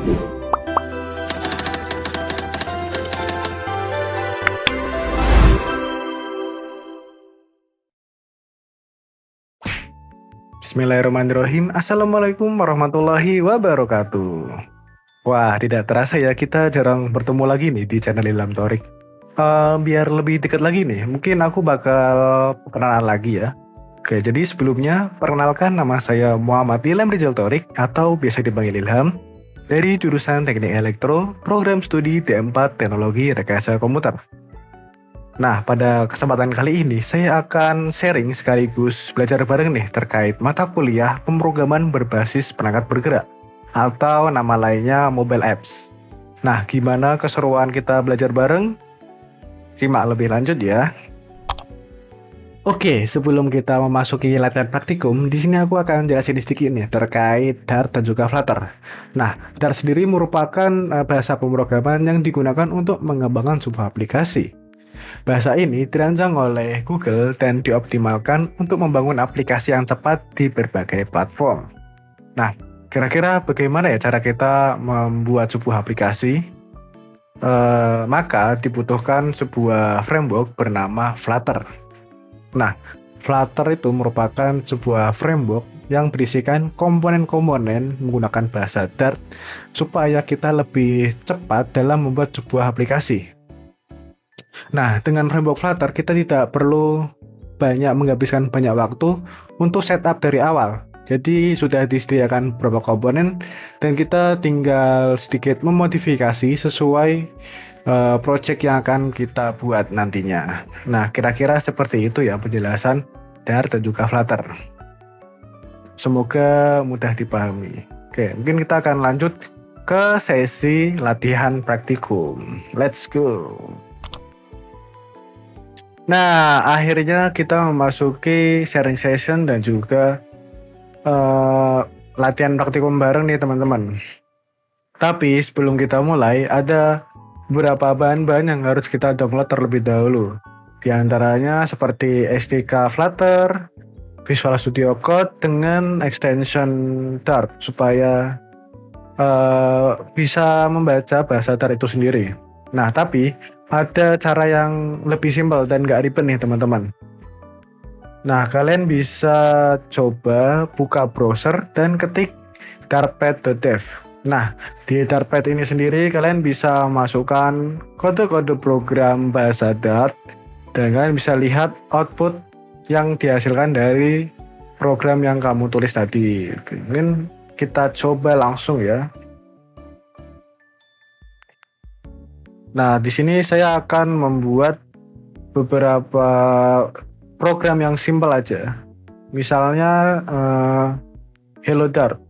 Bismillahirrahmanirrahim. Assalamualaikum warahmatullahi wabarakatuh. Wah, tidak terasa ya kita jarang bertemu lagi nih di channel Ilham Torik. Biar lebih dekat lagi nih, mungkin aku bakal perkenalan lagi ya. Oke, jadi sebelumnya perkenalkan nama saya Muhammad Ilham Rizal Torik atau biasa dipanggil Ilham dari jurusan Teknik Elektro, Program Studi D4 Teknologi Rekayasa Komputer. Nah, pada kesempatan kali ini saya akan sharing sekaligus belajar bareng nih terkait mata kuliah pemrograman berbasis perangkat bergerak atau nama lainnya mobile apps. Nah, gimana keseruan kita belajar bareng? Simak lebih lanjut ya. Oke, sebelum kita memasuki latihan praktikum, di sini aku akan jelasin sedikit nih terkait Dart dan juga Flutter. Nah, Dart sendiri merupakan bahasa pemrograman yang digunakan untuk mengembangkan sebuah aplikasi. Bahasa ini dirancang oleh Google dan dioptimalkan untuk membangun aplikasi yang cepat di berbagai platform. Nah, kira-kira bagaimana ya cara kita membuat sebuah aplikasi? Maka dibutuhkan sebuah framework bernama Flutter. Nah, Flutter itu merupakan sebuah framework yang berisikan komponen-komponen menggunakan bahasa Dart supaya kita lebih cepat dalam membuat sebuah aplikasi. Nah, dengan framework Flutter kita tidak perlu menghabiskan banyak waktu untuk setup dari awal. Jadi sudah disediakan beberapa komponen dan kita tinggal sedikit memodifikasi sesuai project yang akan kita buat nantinya. Nah, kira-kira seperti itu ya penjelasan Dart dan juga Flutter. Semoga mudah dipahami. Oke, mungkin kita akan lanjut ke sesi latihan praktikum. Let's go. Nah, akhirnya kita memasuki sharing session dan juga latihan praktikum bareng nih teman-teman. Tapi sebelum kita mulai, ada beberapa bahan-bahan yang harus kita download terlebih dahulu. Di antaranya seperti SDK Flutter, Visual Studio Code dengan extension Dart supaya bisa membaca bahasa Dart itu sendiri. Nah, tapi ada cara yang lebih simpel dan gak ribet nih teman-teman. Nah, kalian bisa coba buka browser dan ketik dartpad.dev. Nah, di Dartpad ini sendiri kalian bisa masukkan kode-kode program bahasa Dart dan kalian bisa lihat output yang dihasilkan dari program yang kamu tulis tadi. Mungkin kita coba langsung ya. Nah, di sini saya akan membuat beberapa program yang simpel aja. Misalnya Hello Dart.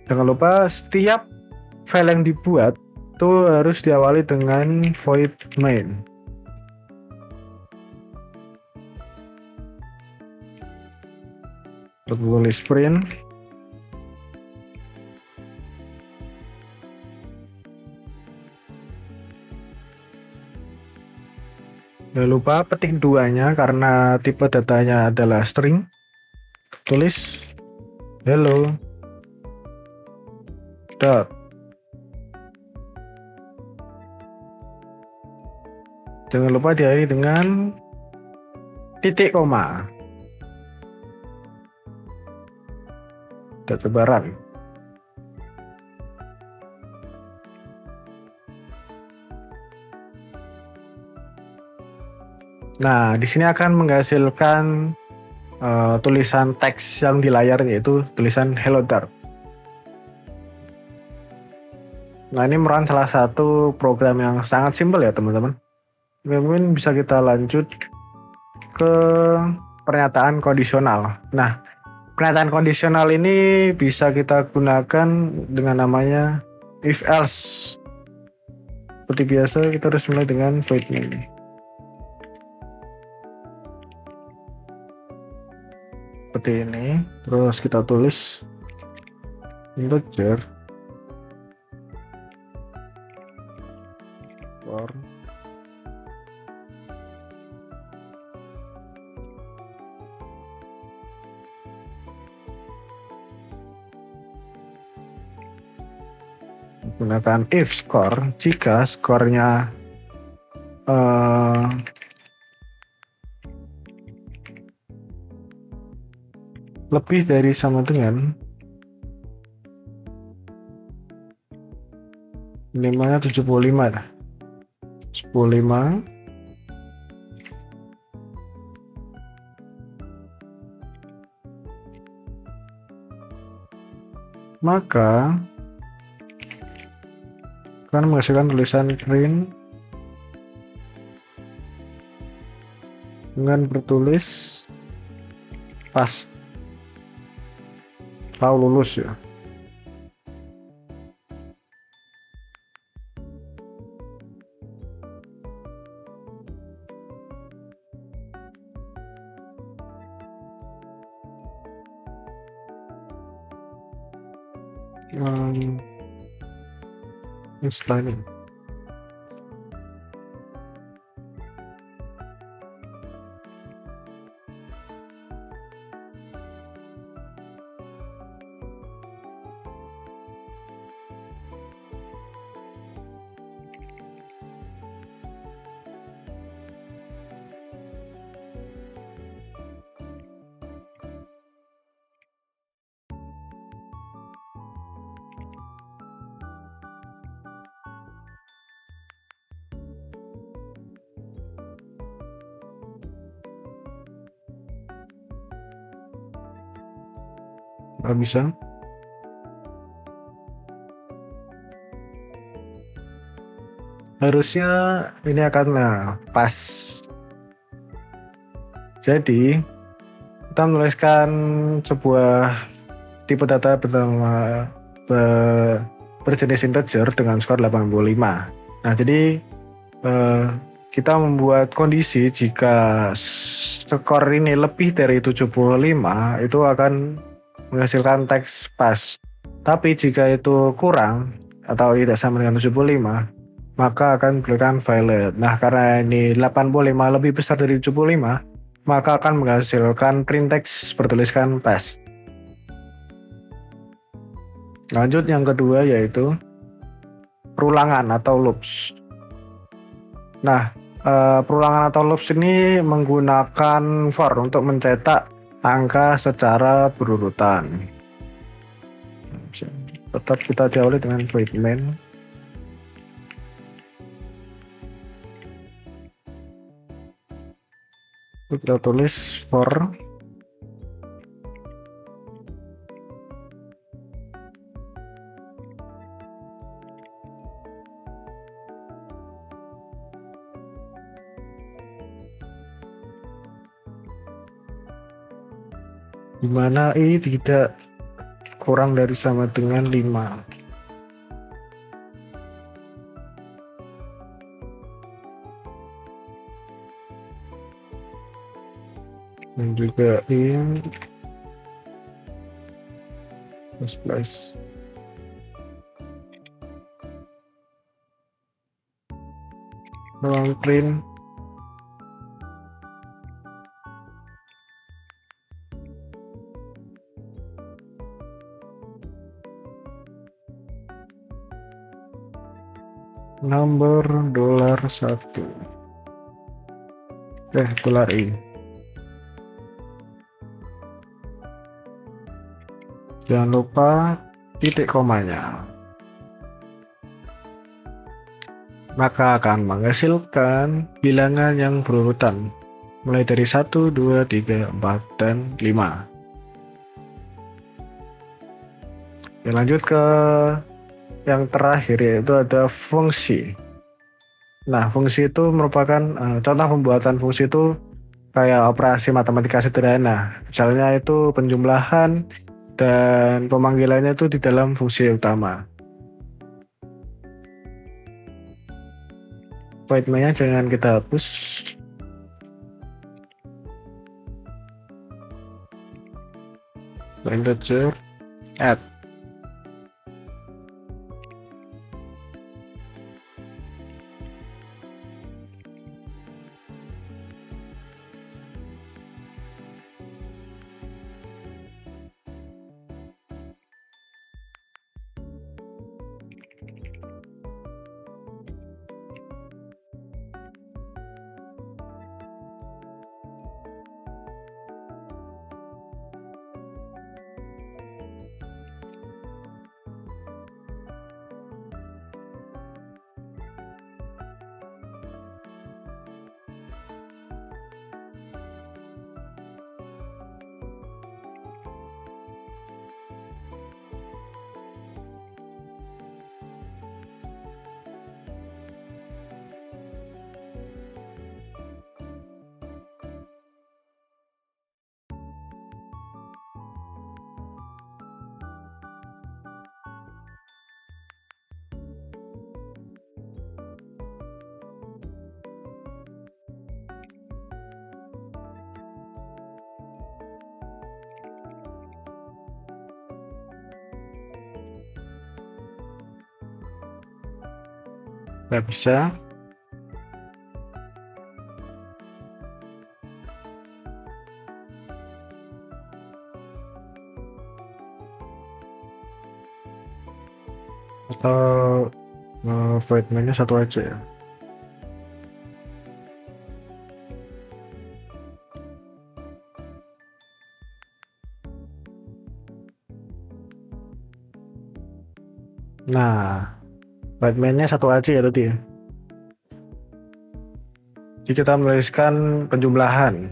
Jangan lupa setiap file yang dibuat itu harus diawali dengan void main. Tulis print. Jangan lupa petik duanya karena tipe datanya adalah string. Tulis hello dot. Jangan lupa diakhiri dengan titik koma. Tebaran. Nah, di sini akan menghasilkan tulisan teks yang di layar yaitu tulisan Hello Dart. Nah, ini merupakan salah satu program yang sangat simpel ya teman-teman. Mungkin bisa kita lanjut ke pernyataan kondisional. Nah, pernyataan kondisional ini bisa kita gunakan dengan namanya if else. Seperti biasa kita harus mulai dengan void main. Seperti ini, terus kita tulis integer for gunakan if score jika skornya lebih dari sama dengan minimalnya 75. 75 maka akan menghasilkan tulisan print dengan bertulis pas atau lulus ya. Setelah ini nggak bisa. Harusnya ini akan pas. Jadi kita menuliskan sebuah tipe data bernama berjenis integer dengan skor 85. Nah, jadi kita membuat kondisi jika skor ini lebih dari 75 itu akan menghasilkan teks pas. Tapi jika itu kurang atau tidak sama dengan 75, maka akan diberikan valid. Nah, karena ini 85 lebih besar dari 75, maka akan menghasilkan print text bertuliskan pas. Lanjut yang kedua yaitu perulangan atau loops. Nah, perulangan atau loops ini menggunakan for untuk mencetak angka secara berurutan. Tetap kita diawali dengan void main. Kita tulis for di mana i tidak kurang dari sama dengan 5. Dan juga in plus ruang print number $1 $i. Jangan lupa titik komanya. Maka akan menghasilkan bilangan yang berurutan mulai dari 1, 2, 3, 4, dan 5. Ya, lanjut ke yang terakhir yaitu ada fungsi. Nah, fungsi itu merupakan contoh pembuatan fungsi itu kayak operasi matematika sederhana. Misalnya itu penjumlahan dan pemanggilannya itu di dalam fungsi utama. Void main-nya jangan kita hapus. Integer add. Nggak bisa. Atau void main-nya satu aja ya. Nah, void main-nya satu aja ya tadi ya. Jadi kita menuliskan penjumlahan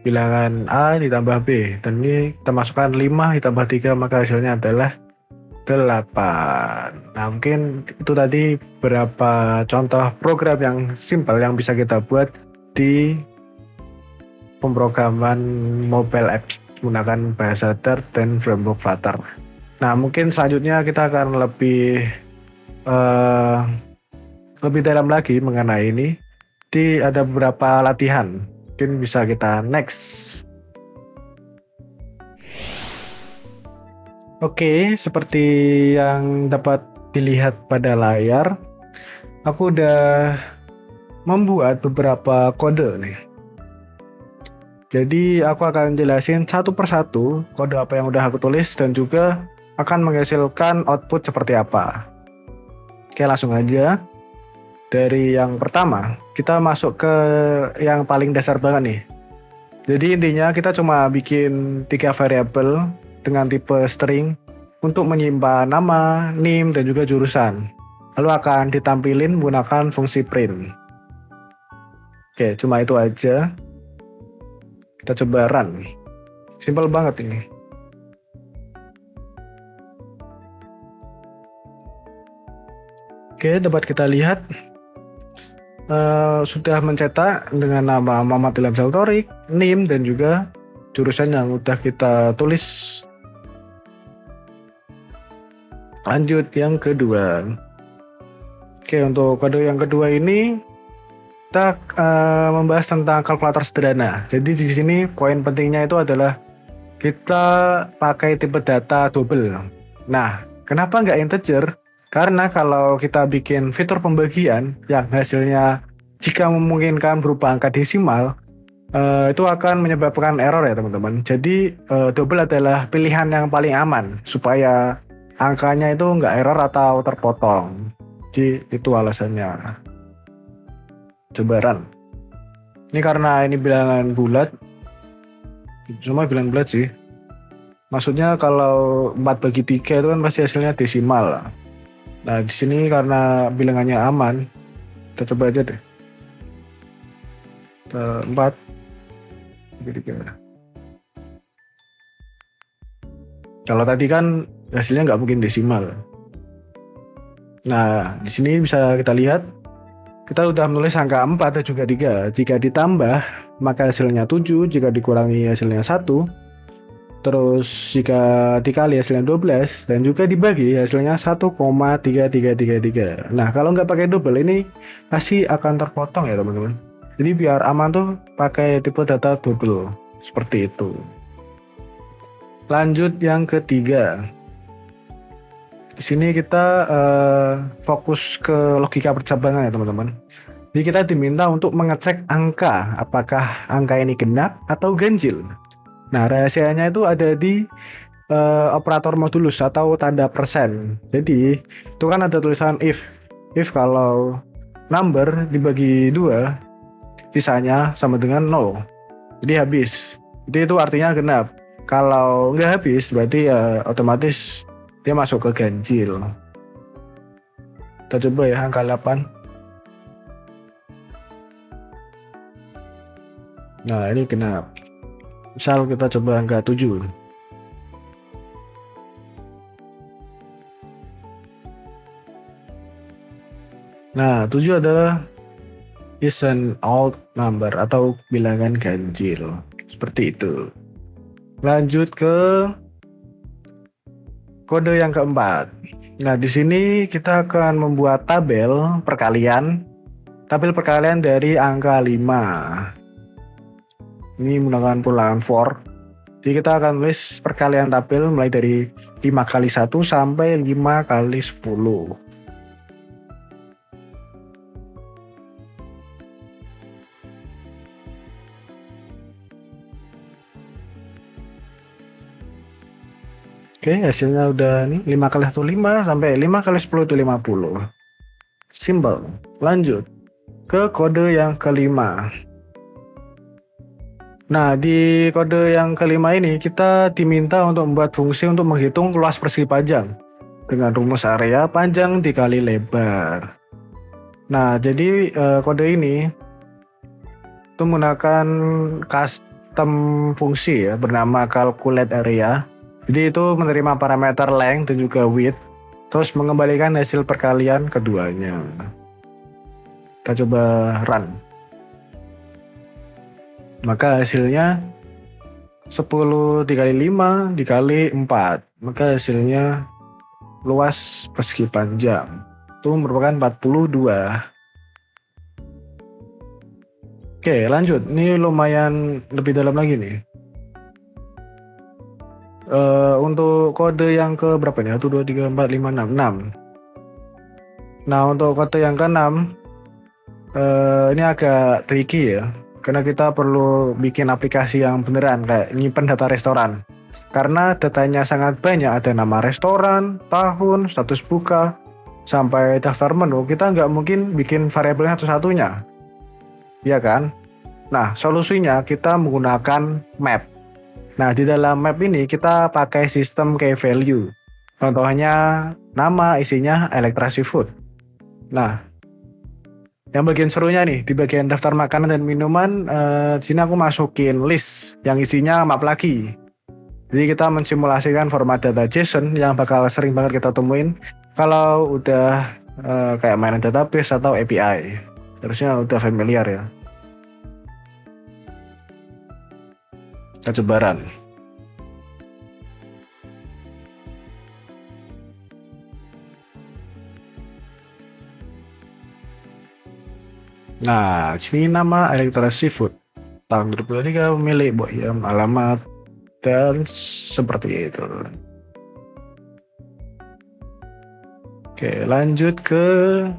bilangan A ditambah B, dan ini kita masukkan 5 ditambah 3, maka hasilnya adalah 8. Nah, mungkin itu tadi beberapa contoh program yang simpel yang bisa kita buat di pemrograman mobile app menggunakan bahasa Dart dan framework Flutter. Nah, mungkin selanjutnya kita akan lebih dalam lagi mengenai ini. Ada beberapa latihan, mungkin bisa kita next. Oke, seperti yang dapat dilihat pada layar, aku udah membuat beberapa kode nih. Jadi aku akan jelasin satu persatu kode apa yang udah aku tulis dan juga akan menghasilkan output seperti apa. Oke, langsung aja. Dari yang pertama, kita masuk ke yang paling dasar banget nih. Jadi intinya kita cuma bikin 3 variabel dengan tipe string untuk menyimpan nama, name, dan juga jurusan. Lalu akan ditampilin menggunakan fungsi print. Oke, cuma itu aja. Kita coba run. Simple banget ini. Oke, dapat kita lihat sudah mencetak dengan nama Muhammad Ilham Torik, name, dan juga jurusan yang udah kita tulis. Lanjut yang kedua. Oke, untuk kode yang kedua ini kita membahas tentang kalkulator sederhana. Jadi di sini poin pentingnya itu adalah kita pakai tipe data double. Nah, kenapa nggak integer? Karena kalau kita bikin fitur pembagian yang hasilnya jika memungkinkan berupa angka desimal, itu akan menyebabkan error ya teman-teman. Jadi double adalah pilihan yang paling aman supaya angkanya itu nggak error atau terpotong. Jadi itu alasannya. Coba run. Ini karena ini bilangan bulat, cuma bilangan bulat sih. Maksudnya kalau 4/3 itu kan pasti hasilnya desimal. Nah, di sini karena bilangannya aman, kita coba aja deh. 4/3. Kalau tadi kan hasilnya nggak mungkin desimal. Nah, di sini bisa kita lihat, kita udah menulis angka 4 dan juga 3. Jika ditambah, maka hasilnya 7. Jika dikurangi hasilnya 1. Terus jika dikali hasilnya 12 dan juga dibagi hasilnya 1,3333. Nah, kalau nggak pakai double ini pasti akan terpotong ya teman-teman. Jadi biar aman tuh pakai tipe data double seperti itu. Lanjut yang ketiga. Di sini kita fokus ke logika percabangan ya teman-teman. Jadi kita diminta untuk mengecek angka, apakah angka ini genap atau ganjil. Nah, rahasianya itu ada di operator modulus atau tanda persen. Jadi, itu kan ada tulisan if. If kalau number dibagi 2, sisanya sama dengan 0. Jadi habis. Jadi itu artinya genap. Kalau nggak habis, berarti ya otomatis dia masuk ke ganjil. Kita coba ya angka 8. Nah, ini genap. Misal kita coba angka 7. Nah, 7 adalah is an odd number atau bilangan ganjil. Seperti itu. Lanjut ke kode yang keempat. Nah, di sini kita akan membuat tabel perkalian. Tabel perkalian dari angka 5. Ini menggunakan pulangan for. Jadi kita akan tulis perkalian tabel mulai dari 5 kali 1 sampai 5 kali 10. Oke, hasilnya udah nih 5 kali 1 5 sampai 5 kali 10 itu 50. Simple. Lanjut ke kode yang kelima. Nah, di kode yang kelima ini kita diminta untuk membuat fungsi untuk menghitung luas persegi panjang dengan rumus area panjang dikali lebar. Nah, jadi kode ini itu menggunakan custom fungsi ya bernama calculate area. Jadi itu menerima parameter length dan juga width, terus mengembalikan hasil perkalian keduanya. Kita coba run. Maka hasilnya 10 dikali 5 dikali 4. Maka hasilnya luas persegi panjang itu merupakan 42. Oke, lanjut. Ini lumayan lebih dalam lagi nih. Untuk kode yang ke berapa nih? 1, 2, 3, 4, 5, 6. 6. Nah, untuk kode yang ke-6 ini agak tricky ya. Karena kita perlu bikin aplikasi yang beneran kayak nyimpen data restoran. Karena datanya sangat banyak, ada nama restoran, tahun, status buka, sampai daftar menu. Kita nggak mungkin bikin variabelnya satu-satunya. Iya kan? Nah, solusinya kita menggunakan map. Nah, di dalam map ini kita pakai sistem key value. Contohnya nama isinya Electra Seafood. Nah, yang bagian serunya nih, di bagian daftar makanan dan minuman, di sini aku masukin list yang isinya map lagi. Jadi kita mensimulasikan format data JSON yang bakal sering banget kita temuin kalau udah kayak mainan database atau API. Harusnya udah familiar ya. Kita coba run. Nah, sini nama Electra Seafood. Tahun 2023 pemilik, Boyam, alamat, dan seperti itu. Oke, lanjut ke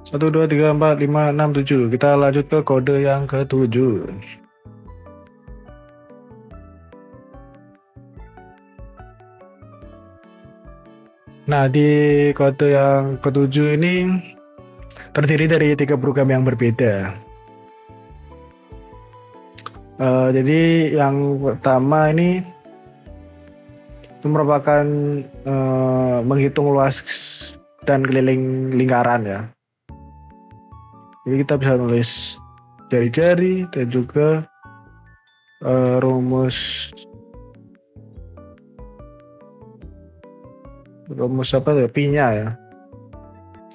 1, 2, 3, 4, 5, 6, 7. Kita lanjut ke kode yang ke-7. Nah, di kode yang ke-7 ini terdiri dari 3 program yang berbeda. Jadi yang pertama ini itu merupakan menghitung luas dan keliling lingkaran ya. Jadi kita bisa nulis jari-jari dan juga rumus apa ya, pi-nya ya.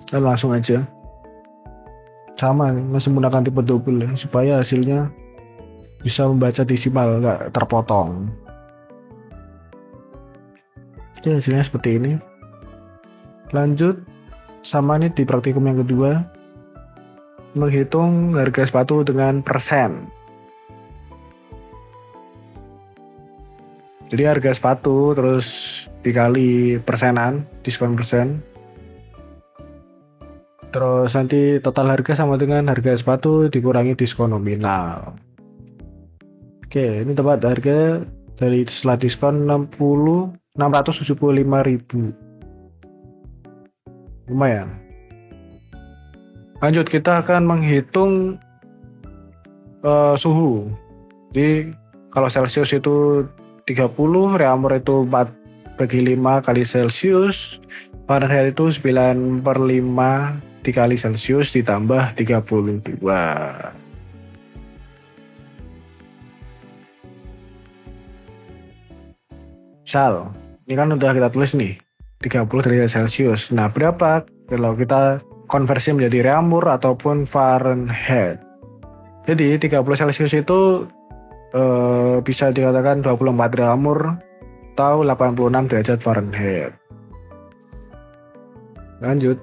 Kita langsung aja. Sama nih, masih menggunakan tipe double ya, supaya hasilnya bisa membaca desimal, nggak terpotong. Oke, hasilnya seperti ini. Lanjut, sama nih di praktikum yang kedua, menghitung harga sepatu dengan persen. Jadi harga sepatu terus dikali persenan, diskon persen. Terus nanti total harga sama dengan harga sepatu dikurangi diskon nominal. Oke, ini tempat harga dari setelah diskon 675.000. Lumayan. Lanjut, kita akan menghitung suhu. Jadi kalau Celsius itu 30, Reaumur itu 4/5 kali Celsius, Fahrenheit itu 9/5 dikali Celsius ditambah 32. Misal, ini kan udah kita tulis nih 30 derajat Celsius. Nah, berapa kalau kita konversi menjadi Reaumur ataupun Fahrenheit? Jadi 30 Celsius itu bisa dikatakan 24 Reaumur atau 86 derajat Fahrenheit. Lanjut.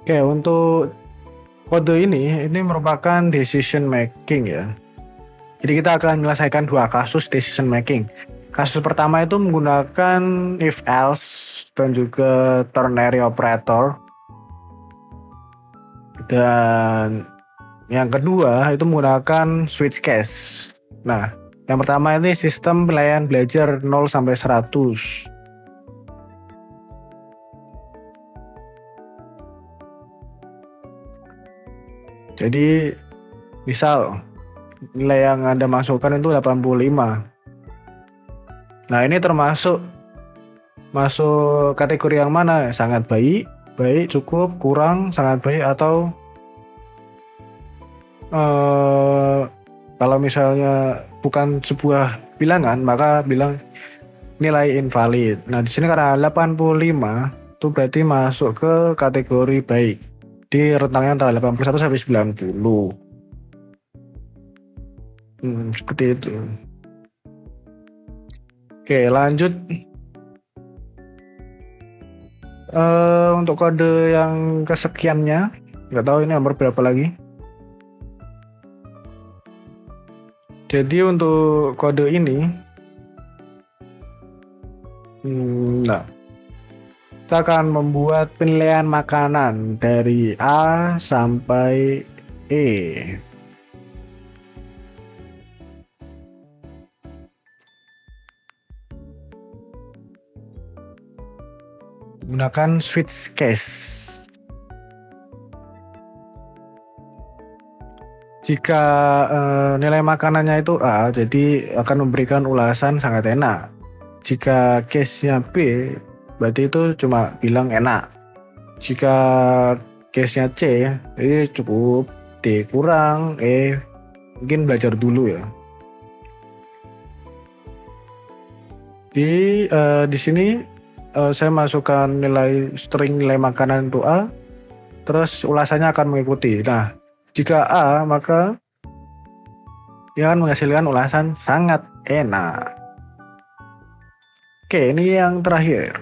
Oke, untuk kode ini merupakan decision making ya. Jadi kita akan menyelesaikan 2 kasus decision making. Kasus pertama itu menggunakan if else dan juga ternary operator. Dan yang kedua itu menggunakan switch case. Nah, yang pertama ini sistem penilaian belajar 0 sampai 100. Jadi misal nilai yang Anda masukkan itu 85. Nah, ini masuk kategori yang mana? Sangat baik, baik, cukup, kurang, sangat baik, atau kalau misalnya bukan sebuah bilangan, maka bilang nilai invalid. Nah, di sini karena 85 itu berarti masuk ke kategori baik. Di rentangnya antara 81 sampai 90. Seperti itu. Oke, lanjut. Untuk kode yang kesekiannya, nggak tahu ini nomor berapa lagi. Jadi untuk kode ini, nah, kita akan membuat penilaian makanan dari A sampai E. Gunakan switch case. Jika nilai makanannya itu A, jadi akan memberikan ulasan sangat enak. Jika case-nya B, berarti itu cuma bilang enak. Jika case-nya C, ini cukup, D kurang, E mungkin belajar dulu ya. Di sini saya masukkan string nilai makanan itu A, terus ulasannya akan mengikuti. Nah, jika A, maka dia akan menghasilkan ulasan sangat enak. Oke, ini yang terakhir.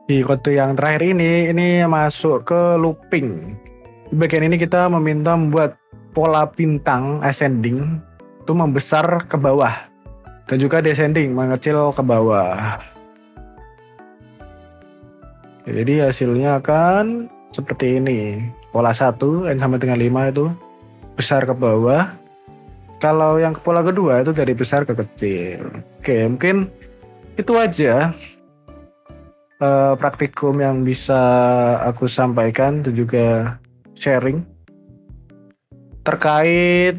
Di kode yang terakhir ini masuk ke looping. Di bagian ini kita meminta membuat pola bintang ascending itu membesar ke bawah dan juga descending mengecil ke bawah. Jadi hasilnya akan seperti ini. Pola 1 N sama dengan 5 itu besar ke bawah. Kalau yang ke pola kedua itu dari besar ke kecil. Oke, mungkin itu aja praktikum yang bisa aku sampaikan dan juga sharing terkait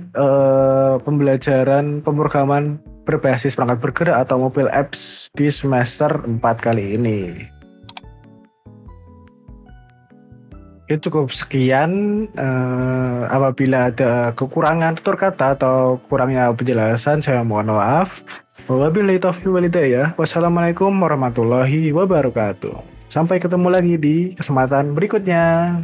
pembelajaran pemrograman berbasis perangkat bergerak atau mobile apps di semester 4 kali ini. Oke, cukup sekian. Apabila ada kekurangan tutur kata atau kurangnya penjelasan, saya mohon maaf. Wabillahi taufiq wal hidayah. Wassalamualaikum warahmatullahi wabarakatuh. Sampai ketemu lagi di kesempatan berikutnya.